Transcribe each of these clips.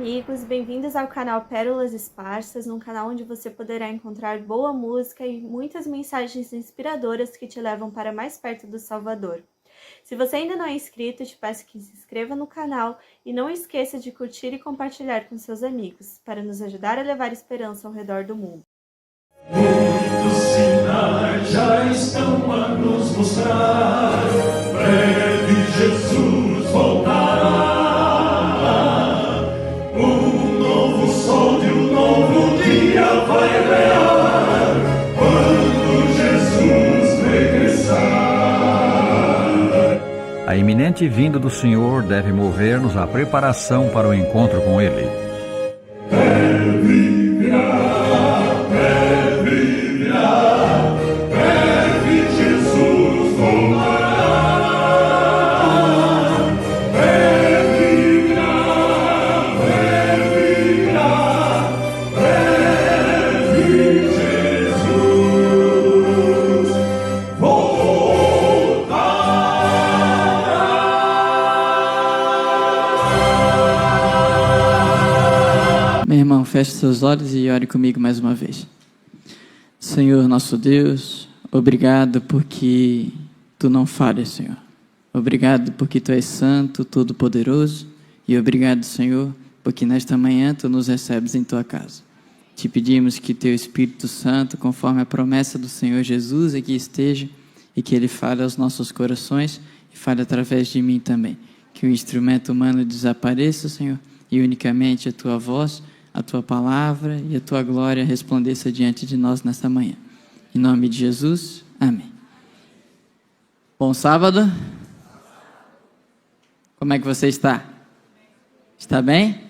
amigos, bem-vindos ao canal Pérolas Esparsas, num canal onde você poderá encontrar boa música e muitas mensagens inspiradoras que te levam para mais perto do Salvador. Se você ainda não é inscrito, te peço que se inscreva no canal e não esqueça de curtir e compartilhar com seus amigos, para nos ajudar a levar esperança ao redor do mundo. Muitos sinais já estão a nos mostrar, breve Jesus voltará. Um novo sol de um novo dia vai raiar, quando Jesus regressar. A iminente vinda do Senhor deve mover-nos à preparação para o encontro com Ele. Meu irmão, feche seus olhos e ore comigo mais uma vez. Senhor, nosso Deus, obrigado porque Tu não falhas, Senhor. Obrigado porque Tu és santo, todo-poderoso. E obrigado, Senhor, porque nesta manhã Tu nos recebes em Tua casa. Te pedimos que Teu Espírito Santo, conforme a promessa do Senhor Jesus, aqui esteja e que Ele fale aos nossos corações e fale através de mim também. Que o instrumento humano desapareça, Senhor, e unicamente a Tua voz, a Tua palavra e a Tua glória resplandeça diante de nós nesta manhã. Em nome de Jesus, amém. Bom sábado. Como é que você está? Está bem?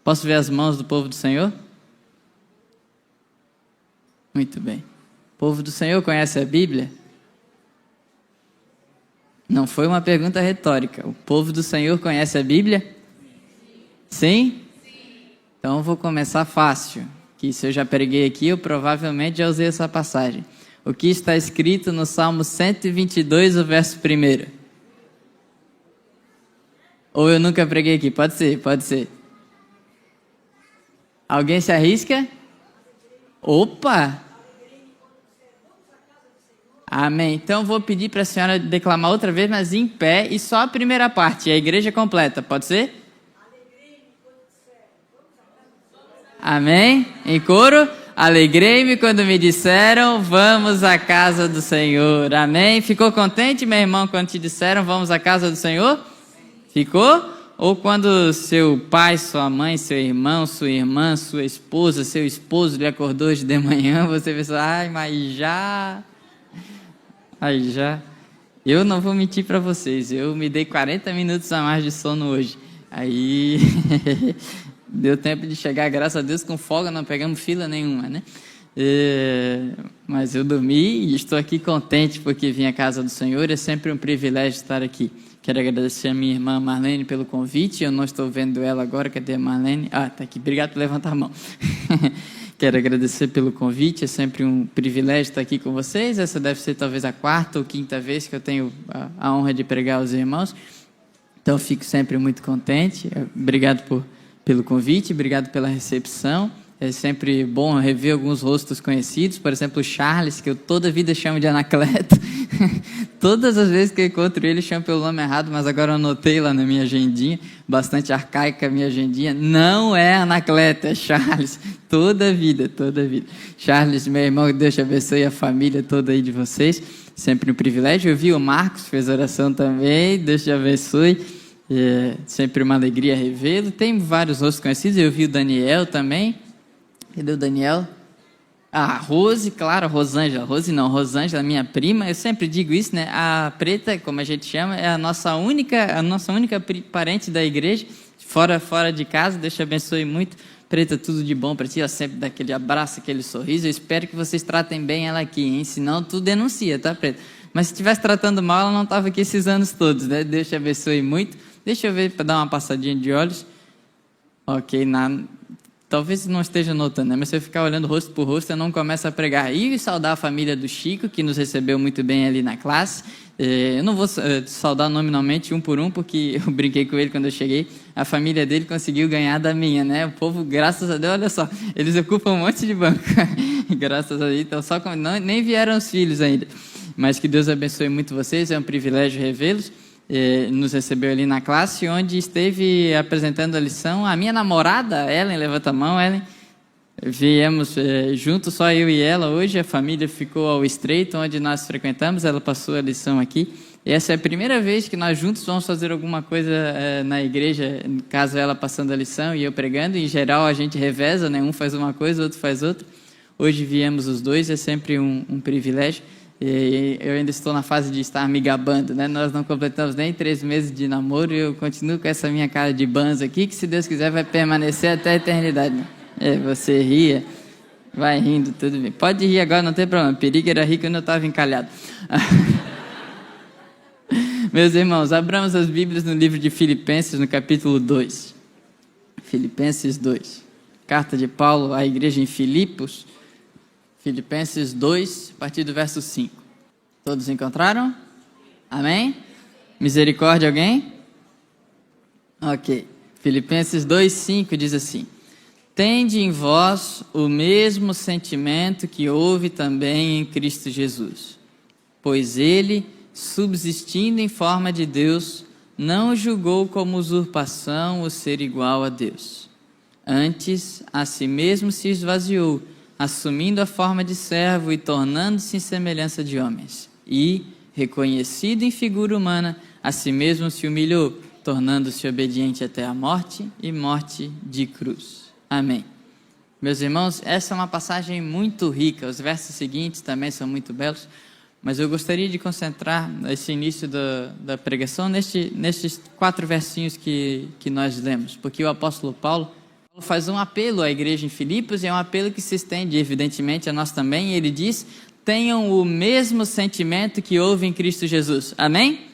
Posso ver as mãos do povo do Senhor? Muito bem. O povo do Senhor conhece a Bíblia? Não foi uma pergunta retórica. O povo do Senhor conhece a Bíblia? Sim? Então eu vou começar fácil, que se eu já preguei aqui, eu provavelmente já usei essa passagem. O que está escrito no Salmo 122, o verso 1? Ou eu nunca preguei aqui? Pode ser, pode ser. Alguém se arrisca? Opa! Amém. Então eu vou pedir para a senhora declamar outra vez, mas em pé, e só a primeira parte, a igreja completa, pode ser? Amém? Em coro, alegrei-me quando me disseram, vamos à casa do Senhor. Amém? Ficou contente, meu irmão, quando te disseram, vamos à casa do Senhor? Ficou? Ou quando seu pai, sua mãe, seu irmão, sua irmã, sua esposa, seu esposo lhe acordou hoje de manhã, você pensou, ai, mas já... Aí já... Eu não vou mentir para vocês, eu me dei 40 minutos a mais de sono hoje. Aí... Deu tempo de chegar, graças a Deus, com folga, não pegamos fila nenhuma, né? Mas eu dormi e estou aqui contente porque vim à casa do Senhor, é sempre um privilégio estar aqui. Quero agradecer a minha irmã Marlene pelo convite, eu não estou vendo ela agora, cadê a Marlene? Ah, está aqui, obrigado por levantar a mão. Quero agradecer pelo convite, é sempre um privilégio estar aqui com vocês, essa deve ser talvez a 4ª ou 5ª vez que eu tenho a honra de pregar aos irmãos, então fico sempre muito contente, obrigado pelo convite, obrigado pela recepção. É sempre bom rever alguns rostos conhecidos, por exemplo, o Charles, que eu toda a vida chamo de Anacleto. Todas as vezes que eu encontro ele, chamo pelo nome errado, mas agora eu anotei lá na minha agendinha, bastante arcaica a minha agendinha. Não é Anacleto, é Charles. Toda a vida, toda a vida. Charles, meu irmão, Deus te abençoe a família toda aí de vocês. Sempre um privilégio. Eu vi o Marcos, fez oração também, Deus te abençoe. É sempre uma alegria revê-lo. Tem vários rostos conhecidos, eu vi o Daniel também. Cadê o Daniel? Ah, Rose, claro, Rosângela. Rosângela, minha prima. Eu sempre digo isso, né? A Preta, como a gente chama, é a nossa única parente da igreja, fora de casa. Deus te abençoe muito. Preta, tudo de bom para ti. Ela sempre dá aquele abraço, aquele sorriso. Eu espero que vocês tratem bem ela aqui, hein? Senão tu denuncia, tá, Preta? Mas se estivesse tratando mal, ela não estava aqui esses anos todos, né? Deus te abençoe muito. Deixa eu ver, para dar uma passadinha de olhos. Ok, talvez não esteja notando, né? Mas se eu ficar olhando rosto por rosto, eu não começo a pregar. E saudar a família do Chico, que nos recebeu muito bem ali na classe. Eu não vou saudar nominalmente um por um, porque eu brinquei com ele quando eu cheguei. A família dele conseguiu ganhar da minha, né? O povo, graças a Deus, olha só, eles ocupam um monte de banco. Graças a Deus, então nem vieram os filhos ainda. Mas que Deus abençoe muito vocês, é um privilégio revê-los. Nos recebeu ali na classe, onde esteve apresentando a lição a minha namorada, Ellen. Levanta a mão, Ellen. Viemos juntos, só eu e ela hoje. A família ficou ao estreito, onde nós frequentamos. Ela passou a lição aqui. E essa é a primeira vez que nós juntos vamos fazer alguma coisa na igreja, no caso ela passando a lição e eu pregando. Em geral a gente reveza, né? Um faz uma coisa, o outro faz outra. Hoje viemos os dois, é sempre um privilégio. E eu ainda estou na fase de estar me gabando, né? Nós não completamos nem 3 meses de namoro e eu continuo com essa minha cara de banzo aqui, que se Deus quiser vai permanecer até a eternidade. Você ria, vai rindo, tudo bem. Pode rir agora, não tem problema. Perigo era rir quando eu estava encalhado. Meus irmãos, abramos as Bíblias no livro de Filipenses, no capítulo 2. Filipenses 2. Carta de Paulo à igreja em Filipos. Filipenses 2, a partir do verso 5. Todos encontraram? Amém? Misericórdia, alguém? Ok. Filipenses 2, 5 diz assim: tende em vós o mesmo sentimento que houve também em Cristo Jesus, pois ele, subsistindo em forma de Deus, não julgou como usurpação o ser igual a Deus. Antes, a si mesmo se esvaziou, assumindo a forma de servo e tornando-se em semelhança de homens. E, reconhecido em figura humana, a si mesmo se humilhou, tornando-se obediente até a morte e morte de cruz. Amém. Meus irmãos, essa é uma passagem muito rica. Os versos seguintes também são muito belos, mas eu gostaria de concentrar esse início da pregação nestes 4 versinhos que nós lemos, porque o apóstolo Paulo faz um apelo à igreja em Filipos, e é um apelo que se estende, evidentemente, a nós também, e ele diz: tenham o mesmo sentimento que houve em Cristo Jesus. Amém?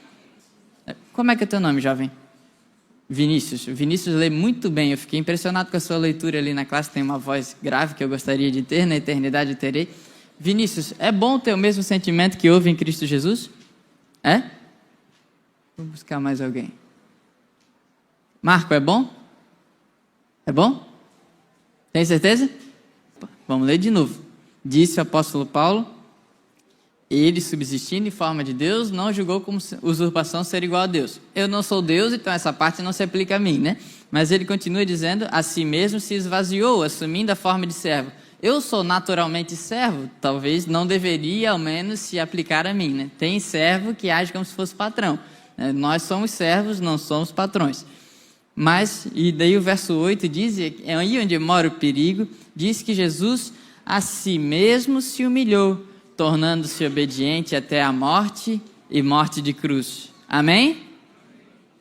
Como é que é teu nome, jovem? Vinícius. Vinícius lê muito bem, eu fiquei impressionado com a sua leitura ali na classe, tem uma voz grave que eu gostaria de ter, na eternidade eu terei. Vinícius, é bom ter o mesmo sentimento que houve em Cristo Jesus? É? Vou buscar mais alguém. Marco, é bom? É bom? Tem certeza? Vamos ler de novo. Disse o apóstolo Paulo: ele, subsistindo em forma de Deus, não julgou como usurpação ser igual a Deus. Eu não sou Deus, então essa parte não se aplica a mim, né? Mas ele continua dizendo: a si mesmo se esvaziou, assumindo a forma de servo. Eu sou naturalmente servo, talvez não deveria ao menos se aplicar a mim, né? Tem servo que age como se fosse patrão. Nós somos servos, não somos patrões. Mas, e daí o verso 8 diz, é aí onde mora o perigo, diz que Jesus a si mesmo se humilhou, tornando-se obediente até a morte e morte de cruz. Amém?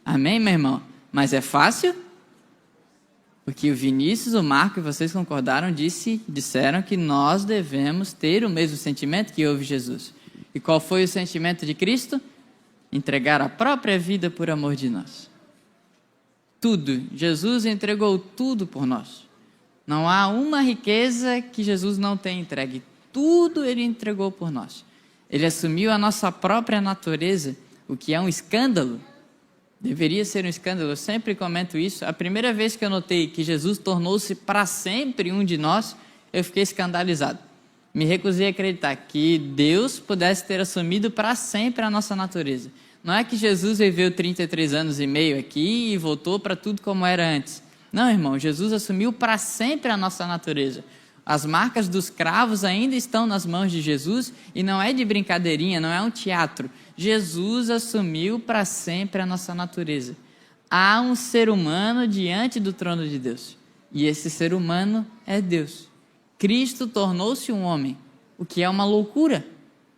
Amém, meu irmão? Mas é fácil? Porque o Vinícius, o Marco e vocês concordaram, disseram que nós devemos ter o mesmo sentimento que houve Jesus. E qual foi o sentimento de Cristo? Entregar a própria vida por amor de nós. Tudo. Jesus entregou tudo por nós. Não há uma riqueza que Jesus não tenha entregue. Tudo ele entregou por nós. Ele assumiu a nossa própria natureza, o que é um escândalo. Deveria ser um escândalo, eu sempre comento isso. A primeira vez que eu notei que Jesus tornou-se para sempre um de nós, eu fiquei escandalizado. Me recusei a acreditar que Deus pudesse ter assumido para sempre a nossa natureza. Não é que Jesus viveu 33 anos e meio aqui e voltou para tudo como era antes. Não, irmão, Jesus assumiu para sempre a nossa natureza. As marcas dos cravos ainda estão nas mãos de Jesus e não é de brincadeirinha, não é um teatro. Jesus assumiu para sempre a nossa natureza. Há um ser humano diante do trono de Deus e esse ser humano é Deus. Cristo tornou-se um homem, o que é uma loucura,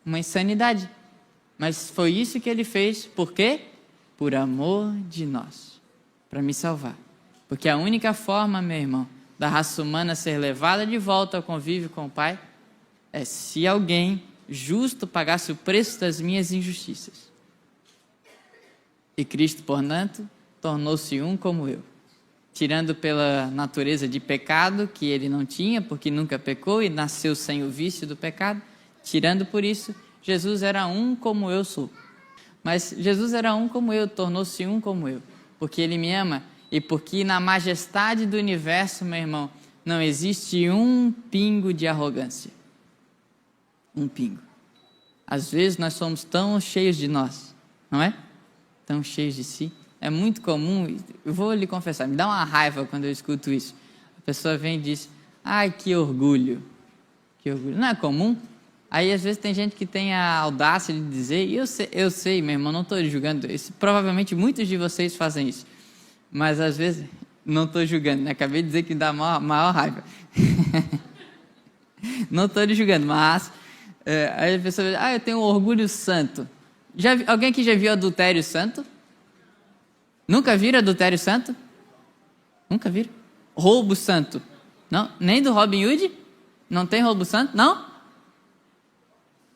uma insanidade. Mas foi isso que ele fez, por quê? Por amor de nós, para me salvar. Porque a única forma, meu irmão, da raça humana ser levada de volta ao convívio com o Pai é se alguém justo pagasse o preço das minhas injustiças. E Cristo, portanto, tornou-se um como eu, tirando pela natureza de pecado que ele não tinha, porque nunca pecou e nasceu sem o vício do pecado, tirando por isso, Jesus era um como eu sou. Mas Jesus era um como eu, tornou-se um como eu, porque Ele me ama e porque na majestade do universo, meu irmão, não existe um pingo de arrogância. Um pingo. Às vezes nós somos tão cheios de nós, não é? Tão cheios de si. É muito comum, eu vou lhe confessar, me dá uma raiva quando eu escuto isso. A pessoa vem e diz, ai, que orgulho. Que orgulho. Não é comum? Aí às vezes tem gente que tem a audácia de dizer, e eu sei, meu irmão, não estou julgando, provavelmente muitos de vocês fazem isso, mas às vezes, não estou julgando, né? Acabei de dizer que dá maior raiva. Não estou julgando, mas aí a pessoa diz, eu tenho um orgulho santo. Alguém aqui já viu adultério santo? Nunca viram adultério santo? Nunca viram? Roubo santo? Não? Nem do Robin Hood? Não tem roubo santo? Não?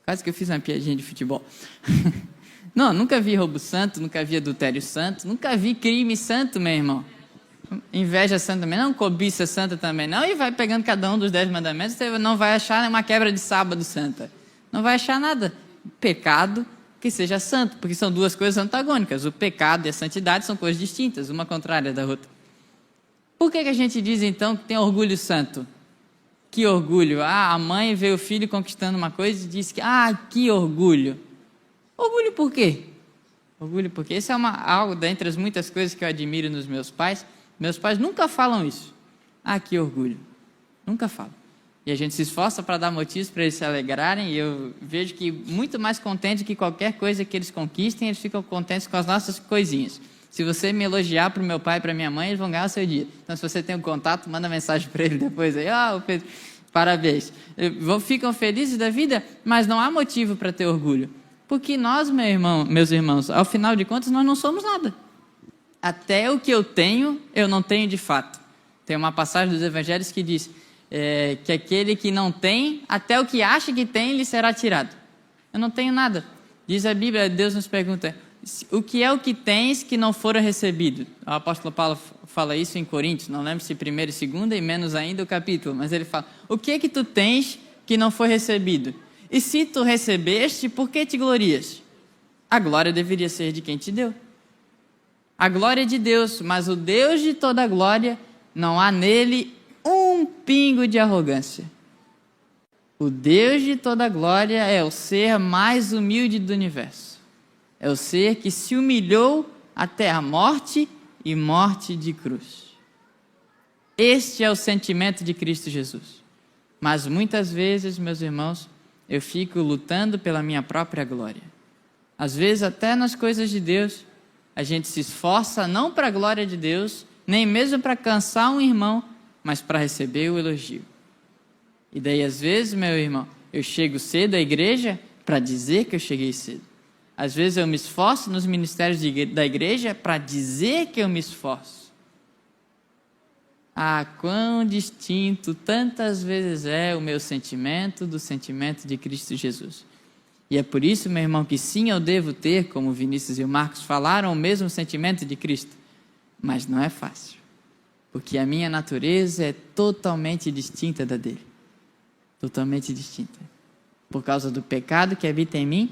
Quase que eu fiz uma piadinha de futebol. Não, nunca vi roubo santo, nunca vi adultério santo, nunca vi crime santo, meu irmão. Inveja santa também não, cobiça santa também não, e vai pegando cada um dos 10 mandamentos, você não vai achar uma quebra de sábado santa. Não vai achar nada. Pecado que seja santo, porque são duas coisas antagônicas. O pecado e a santidade são coisas distintas, uma contrária da outra. Por que a gente diz então que tem orgulho santo? Que orgulho! A mãe vê o filho conquistando uma coisa e diz que, que orgulho! Orgulho por quê? Orgulho porque isso é algo dentre as muitas coisas que eu admiro nos meus pais. Meus pais nunca falam isso. Que orgulho! Nunca falam. E a gente se esforça para dar motivos para eles se alegrarem, e eu vejo que muito mais contente que qualquer coisa que eles conquistem, eles ficam contentes com as nossas coisinhas. Se você me elogiar para o meu pai e para minha mãe, eles vão ganhar o seu dia. Então, se você tem um contato, manda mensagem para ele depois. Aí, Pedro, parabéns. Ficam felizes da vida, mas não há motivo para ter orgulho. Porque nós, meus irmãos, ao final de contas, nós não somos nada. Até o que eu tenho, eu não tenho de fato. Tem uma passagem dos evangelhos que diz que aquele que não tem, até o que acha que tem, lhe será tirado. Eu não tenho nada. Diz a Bíblia, Deus nos pergunta, o que é o que tens que não fora recebido? O apóstolo Paulo fala isso em Coríntios, não lembro se 1º e 2º e menos ainda o capítulo, mas ele fala, o que é que tu tens que não foi recebido? E se tu recebeste, por que te glorias? A glória deveria ser de quem te deu. A glória é de Deus, mas o Deus de toda a glória, não há nele um pingo de arrogância. O Deus de toda a glória é o ser mais humilde do universo. É o ser que se humilhou até a morte e morte de cruz. Este é o sentimento de Cristo Jesus. Mas muitas vezes, meus irmãos, eu fico lutando pela minha própria glória. Às vezes, até nas coisas de Deus, a gente se esforça não para a glória de Deus, nem mesmo para cansar um irmão, mas para receber o elogio. E daí, às vezes, meu irmão, eu chego cedo à igreja para dizer que eu cheguei cedo. Às vezes eu me esforço nos ministérios da igreja para dizer que eu me esforço. Quão distinto tantas vezes é o meu sentimento do sentimento de Cristo Jesus. E é por isso, meu irmão, que sim, eu devo ter, como Vinícius e o Marcos falaram, o mesmo sentimento de Cristo. Mas não é fácil, porque a minha natureza é totalmente distinta da dele. Totalmente distinta. Por causa do pecado que habita em mim,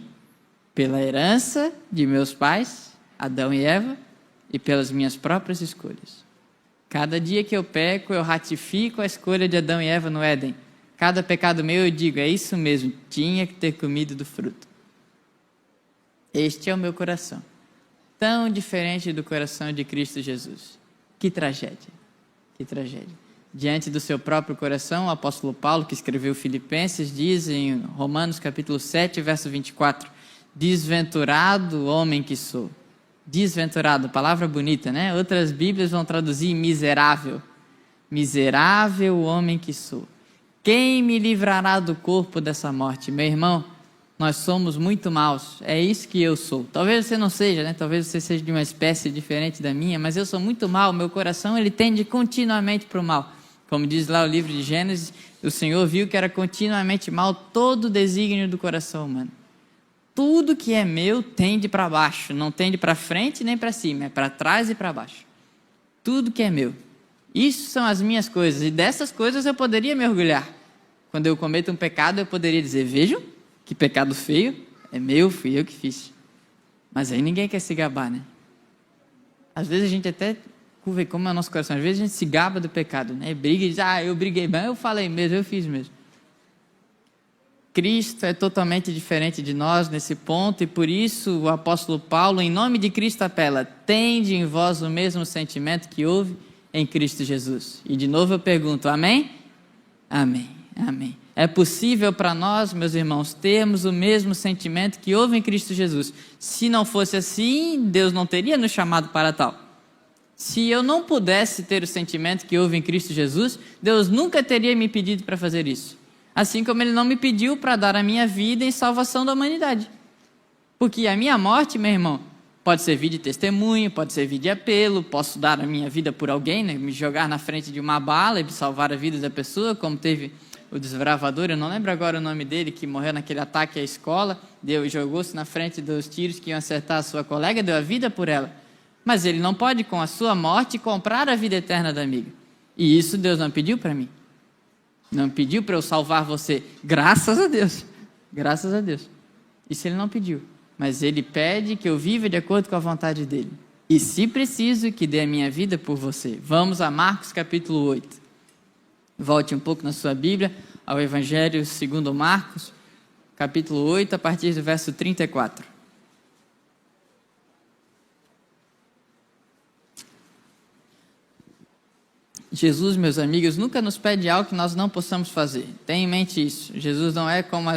pela herança de meus pais, Adão e Eva, e pelas minhas próprias escolhas. Cada dia que eu peco, eu ratifico a escolha de Adão e Eva no Éden. Cada pecado meu eu digo, é isso mesmo, tinha que ter comido do fruto. Este é o meu coração, tão diferente do coração de Cristo Jesus. Que tragédia, que tragédia. Diante do seu próprio coração, o apóstolo Paulo, que escreveu Filipenses, diz em Romanos capítulo 7, verso 24, desventurado homem que sou. Desventurado, palavra bonita, né? Outras Bíblias vão traduzir miserável. Miserável homem que sou. Quem me livrará do corpo dessa morte? Meu irmão, nós somos muito maus. É isso que eu sou. Talvez você não seja, né? Talvez você seja de uma espécie diferente da minha, mas eu sou muito mau. Meu coração, ele tende continuamente para o mal. Como diz lá o livro de Gênesis, o Senhor viu que era continuamente mal todo o desígnio do coração humano. Tudo que é meu tende para baixo, não tende para frente nem para cima, é para trás e para baixo. Tudo que é meu. Isso são as minhas coisas, e dessas coisas eu poderia me orgulhar. Quando eu cometo um pecado, eu poderia dizer, vejam, que pecado feio, é meu, fui eu que fiz. Mas aí ninguém quer se gabar, né? Às vezes a gente até, como é o nosso coração, às vezes a gente se gaba do pecado, né? Briga e diz, eu briguei bem, eu falei mesmo, eu fiz mesmo. Cristo é totalmente diferente de nós nesse ponto, e por isso o apóstolo Paulo, em nome de Cristo, apela: tende em vós o mesmo sentimento que houve em Cristo Jesus. E de novo eu pergunto, amém? Amém, amém. É possível para nós, meus irmãos, termos o mesmo sentimento que houve em Cristo Jesus. Se não fosse assim, Deus não teria nos chamado para tal. Se eu não pudesse ter o sentimento que houve em Cristo Jesus, Deus nunca teria me pedido para fazer isso. Assim como Ele não me pediu para dar a minha vida em salvação da humanidade. Porque a minha morte, meu irmão, pode servir de testemunho, pode servir de apelo, posso dar a minha vida por alguém, né? Me jogar na frente de uma bala e salvar a vida da pessoa, como teve o desbravador, eu não lembro agora o nome dele, que morreu naquele ataque à escola, jogou-se na frente dos tiros que iam acertar a sua colega, deu a vida por ela. Mas ele não pode, com a sua morte, comprar a vida eterna da amiga. E isso Deus não pediu para mim. Não pediu para eu salvar você. Graças a Deus. Graças a Deus. Isso Ele não pediu. Mas Ele pede que eu viva de acordo com a vontade dEle. E se preciso, que dê a minha vida por você. Vamos a Marcos capítulo 8. Volte um pouco na sua Bíblia ao Evangelho segundo Marcos, capítulo 8, a partir do verso 34. Jesus, meus amigos, nunca nos pede algo que nós não possamos fazer. Tenha em mente isso. Jesus não é como,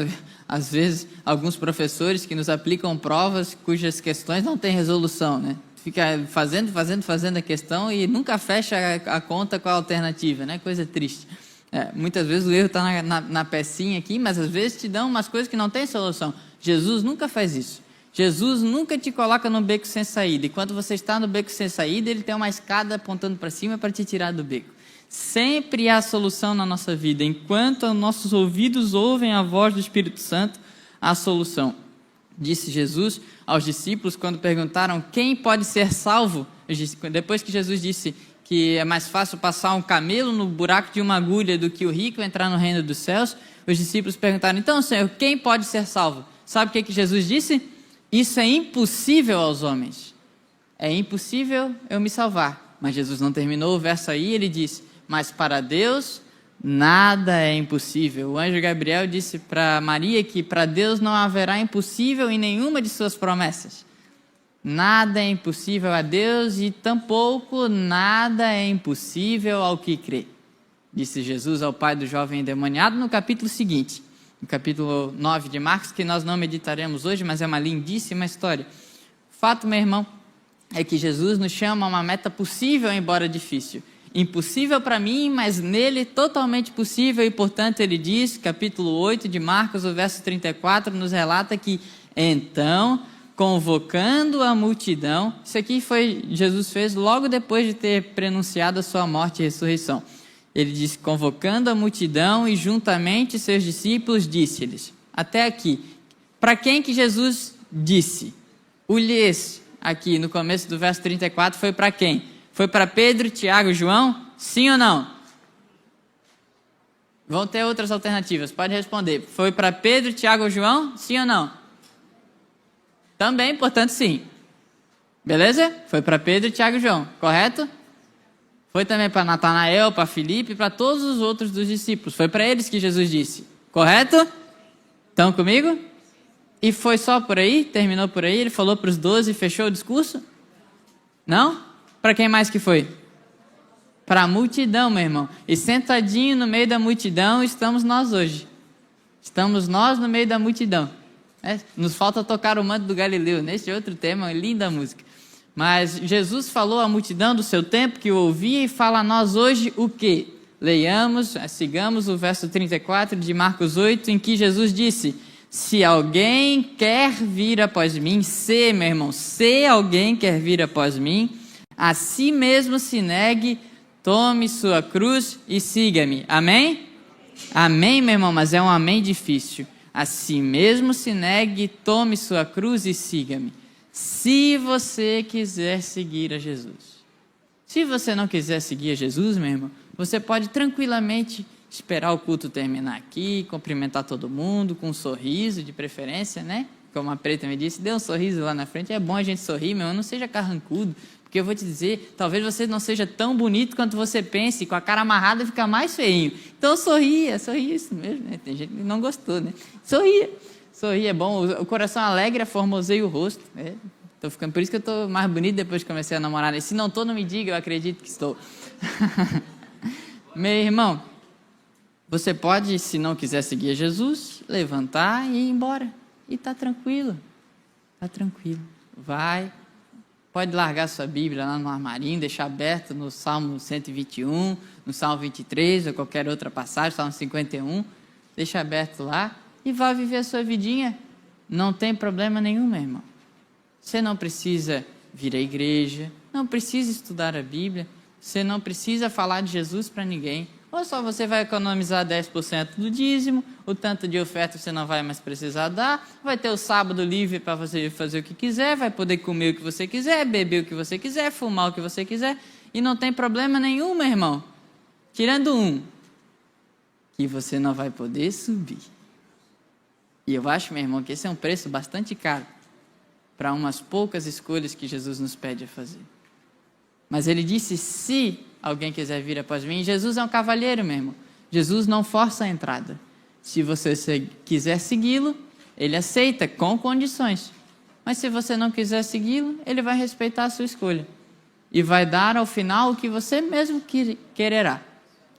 às vezes, alguns professores que nos aplicam provas cujas questões não têm resolução, né? Fica fazendo a questão e nunca fecha a conta com a alternativa, né? Coisa triste. Muitas vezes o erro está na pecinha aqui, mas às vezes te dão umas coisas que não tem solução. Jesus nunca faz isso. Jesus nunca te coloca no beco sem saída. E quando você está no beco sem saída, Ele tem uma escada apontando para cima para te tirar do beco. Sempre há solução na nossa vida. Enquanto nossos ouvidos ouvem a voz do Espírito Santo, há solução. Disse Jesus aos discípulos quando perguntaram quem pode ser salvo. Depois que Jesus disse que é mais fácil passar um camelo no buraco de uma agulha do que o rico entrar no reino dos céus, os discípulos perguntaram, então, Senhor, quem pode ser salvo? Sabe o que Jesus disse? Isso é impossível aos homens. É impossível eu me salvar. Mas Jesus não terminou o verso aí, Ele disse, mas para Deus nada é impossível. O anjo Gabriel disse para Maria que para Deus não haverá impossível em nenhuma de suas promessas. Nada é impossível a Deus e tampouco nada é impossível ao que crê. Disse Jesus ao pai do jovem endemoniado no capítulo seguinte, no capítulo 9 de Marcos, que nós não meditaremos hoje, mas é uma lindíssima história. O fato, meu irmão, é que Jesus nos chama a uma meta possível, embora difícil. Impossível para mim, mas nele totalmente possível, e portanto Ele diz, capítulo 8 de Marcos, o verso 34, nos relata que, então, convocando a multidão, isso aqui Jesus fez logo depois de ter prenunciado a sua morte e ressurreição. Ele disse, convocando a multidão e juntamente seus discípulos, disse-lhes, até aqui, para quem que Jesus disse? O lhes, aqui no começo do verso 34, foi para quem? Foi para Pedro, Tiago, João? Sim ou não? Vão ter outras alternativas, pode responder. Foi para Pedro, Tiago ou João? Sim ou não? Também, portanto, sim. Beleza? Foi para Pedro, Tiago e João, correto? Foi também para Natanael, para Filipe e para todos os outros dos discípulos. Foi para eles que Jesus disse, correto? Estão comigo? E foi só por aí? Terminou por aí? Ele falou para os 12 e fechou o discurso? Não? Para quem mais que foi? Para a multidão, meu irmão. E sentadinho no meio da multidão estamos nós hoje. Estamos nós no meio da multidão. Nos falta tocar o manto do Galileu. Neste outro tema, linda música. Mas Jesus falou à multidão do seu tempo que o ouvia e fala a nós hoje o quê? Leiamos, sigamos o verso 34 de Marcos 8, em que Jesus disse, se alguém quer vir após mim, meu irmão, se alguém quer vir após mim, a si mesmo se negue, tome sua cruz e siga-me. Amém? Amém, meu irmão, mas é um amém difícil. A si mesmo se negue, tome sua cruz e siga-me. Se você quiser seguir a Jesus. Se você não quiser seguir a Jesus, meu irmão, você pode tranquilamente esperar o culto terminar aqui, cumprimentar todo mundo com um sorriso de preferência, né? como a Preta me disse, dê um sorriso lá na frente. É bom a gente sorrir, meu irmão, não seja carrancudo. Porque eu vou te dizer, talvez você não seja tão bonito quanto você pense, e com a cara amarrada fica mais feinho. Então sorria isso mesmo, né? Tem gente que não gostou, né? Sorria é bom, o coração alegre formoseia o rosto, né? Por isso que eu estou mais bonito depois que comecei a namorar. E se não estou, não me diga, eu acredito que estou. Meu irmão, você pode, se não quiser seguir a Jesus, levantar e ir embora. E está tranquilo, vai. Pode largar sua Bíblia lá no armarinho, deixar aberto no Salmo 121, no Salmo 23 ou qualquer outra passagem, Salmo 51. Deixa aberto lá e vá viver a sua vidinha. Não tem problema nenhum, meu irmão. Você não precisa vir à igreja, não precisa estudar a Bíblia, você não precisa falar de Jesus para ninguém. Ou só você vai economizar 10% do dízimo, o tanto de oferta você não vai mais precisar dar, vai ter o sábado livre para você fazer o que quiser, vai poder comer o que você quiser, beber o que você quiser, fumar o que você quiser, e não tem problema nenhum, meu irmão. Tirando um, que você não vai poder subir. E eu acho, meu irmão, que esse é um preço bastante caro para umas poucas escolhas que Jesus nos pede a fazer. Mas ele disse, se alguém quiser vir após mim, Jesus é um cavalheiro, meu irmão. Jesus não força a entrada. Se você quiser segui-lo, ele aceita com condições. Mas se você não quiser segui-lo, ele vai respeitar a sua escolha. E vai dar ao final o que você mesmo quererá,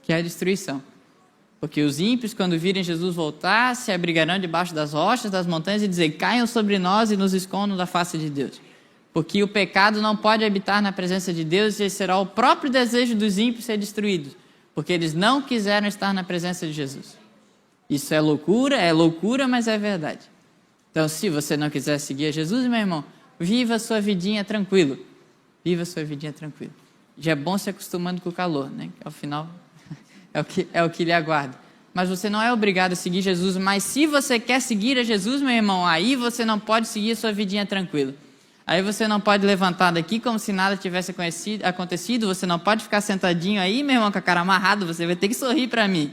que é a destruição. Porque os ímpios, quando virem Jesus voltar, se abrigarão debaixo das rochas, das montanhas e dizer, caiam sobre nós e nos escondam da face de Deus. Porque o pecado não pode habitar na presença de Deus e será o próprio desejo dos ímpios ser destruídos, porque eles não quiseram estar na presença de Jesus. Isso é loucura, mas é verdade. Então, se você não quiser seguir a Jesus, meu irmão, viva a sua vidinha tranquilo. Viva a sua vidinha tranquilo. Já é bom se acostumando com o calor, né? Ao final, é o que lhe aguarda. Mas você não é obrigado a seguir Jesus, mas se você quer seguir a Jesus, meu irmão, aí você não pode seguir a sua vidinha tranquilo. Aí você não pode levantar daqui como se nada tivesse acontecido, você não pode ficar sentadinho aí, meu irmão, com a cara amarrada, você vai ter que sorrir para mim.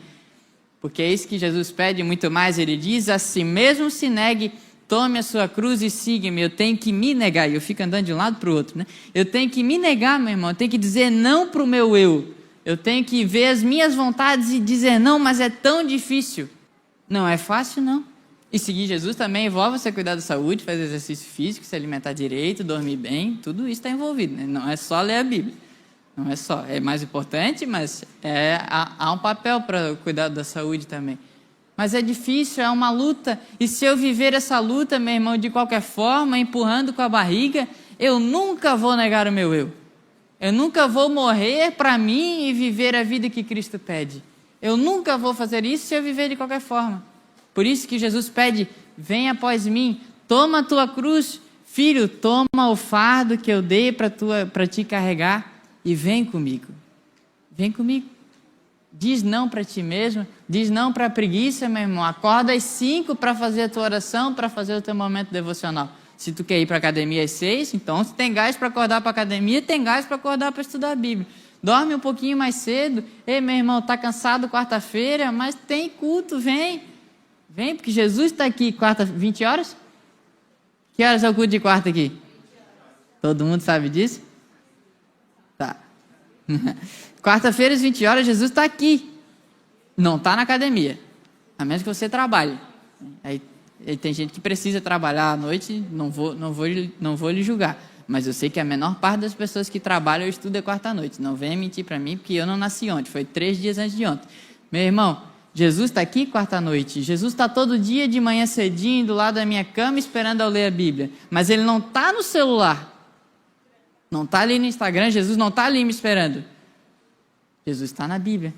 Porque é isso que Jesus pede muito mais, ele diz, a si mesmo se negue, tome a sua cruz e siga-me. Eu tenho que me negar, e eu fico andando de um lado para o outro, né? Eu tenho que me negar, meu irmão, eu tenho que dizer não para o meu eu. Eu tenho que ver as minhas vontades e dizer não, mas é tão difícil. Não é fácil, não. E seguir Jesus também envolve você cuidar da saúde, fazer exercício físico, se alimentar direito, dormir bem, tudo isso está envolvido, né? Não é só ler a Bíblia, não é só, é mais importante, mas há um papel para cuidar da saúde também. Mas é difícil, é uma luta, e se eu viver essa luta, meu irmão, de qualquer forma, empurrando com a barriga, eu nunca vou negar o meu eu. Eu nunca vou morrer para mim e viver a vida que Cristo pede. Eu nunca vou fazer isso se eu viver de qualquer forma. Por isso que Jesus pede, vem após mim, toma a tua cruz, filho, toma o fardo que eu dei para te carregar e vem comigo. Vem comigo. Diz não para ti mesmo, diz não para a preguiça, meu irmão. Acorda às 5 para fazer a tua oração, para fazer o teu momento devocional. Se tu quer ir para a academia às 6, então se tem gás para acordar para a academia, tem gás para acordar para estudar a Bíblia. Dorme um pouquinho mais cedo. Ei, meu irmão, está cansado quarta-feira, mas tem culto, vem. Vem, porque Jesus está aqui quarta, 20 horas? Que horas é o culto de quarta aqui? Todo mundo sabe disso? Tá. Quarta-feira às 20 horas, Jesus está aqui. Não está na academia. A menos que você trabalhe. Aí tem gente que precisa trabalhar à noite, não vou lhe julgar. Mas eu sei que a menor parte das pessoas que trabalham ou estudam é quarta-noite. Não venha mentir para mim, porque eu não nasci ontem. Foi 3 dias antes de ontem. Meu irmão, Jesus está aqui quarta-noite. Jesus está todo dia de manhã cedinho, do lado da minha cama, esperando eu ler a Bíblia. Mas Ele não está no celular. Não está ali no Instagram. Jesus não está ali me esperando. Jesus está na Bíblia.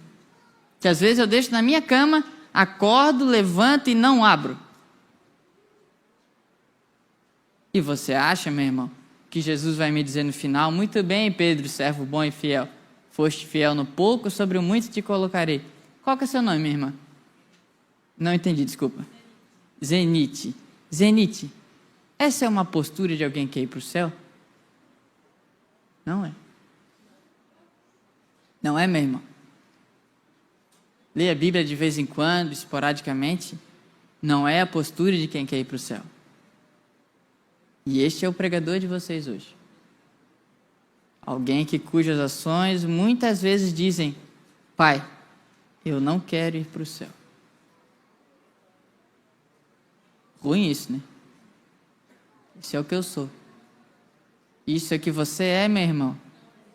Que às vezes eu deixo na minha cama, acordo, levanto e não abro. E você acha, meu irmão, que Jesus vai me dizer no final, muito bem, Pedro, servo bom e fiel. Foste fiel no pouco, sobre o muito te colocarei. Qual que é o seu nome, minha irmã? Não entendi, desculpa. Zenite. Zenite, essa é uma postura de alguém que quer ir para o céu? Não é. Não é, meu irmão? Ler a Bíblia de vez em quando, esporadicamente, não é a postura de quem quer ir para o céu. E este é o pregador de vocês hoje. Alguém cujas ações muitas vezes dizem: Pai, eu não quero ir para o céu. Ruim isso, né? Isso é o que eu sou. Isso é o que você é, meu irmão.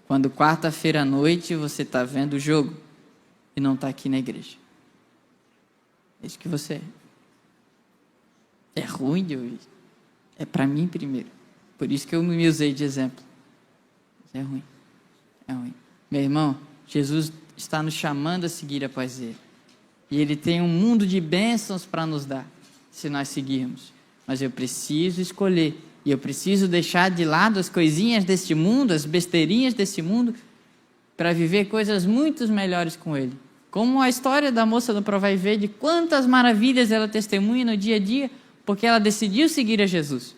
Quando quarta-feira à noite você está vendo o jogo e não está aqui na igreja. É isso que você é. É ruim de ouvir. É para mim primeiro. Por isso que eu me usei de exemplo. É ruim. É ruim. Meu irmão, Jesus está nos chamando a seguir após Ele. E Ele tem um mundo de bênçãos para nos dar, se nós seguirmos. Mas eu preciso escolher. E eu preciso deixar de lado as coisinhas deste mundo, as besteirinhas deste mundo, para viver coisas muito melhores com Ele. Como a história da moça do Pro Vai Ver, de quantas maravilhas ela testemunha no dia a dia, porque ela decidiu seguir a Jesus.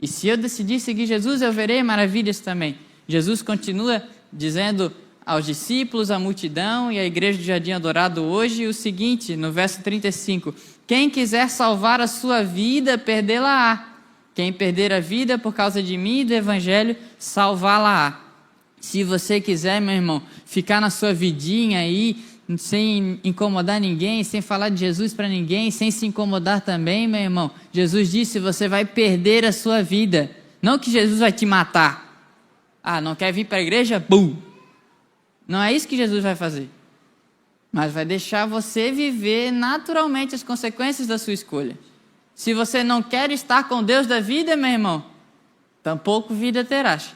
E se eu decidir seguir Jesus, eu verei maravilhas também. Jesus continua dizendo aos discípulos, à multidão e à igreja do Jardim Adorado hoje o seguinte, no verso 35: quem quiser salvar a sua vida, perdê-la-á. Quem perder a vida por causa de mim e do evangelho, salvá-la-á. Se você quiser, meu irmão, ficar na sua vidinha aí, sem incomodar ninguém, sem falar de Jesus para ninguém, sem se incomodar também, meu irmão, Jesus disse: você vai perder a sua vida. Não que Jesus vai te matar. Ah, não quer vir para a igreja? Bum! Não é isso que Jesus vai fazer. Mas vai deixar você viver naturalmente as consequências da sua escolha. Se você não quer estar com Deus da vida, meu irmão, tampouco vida terás.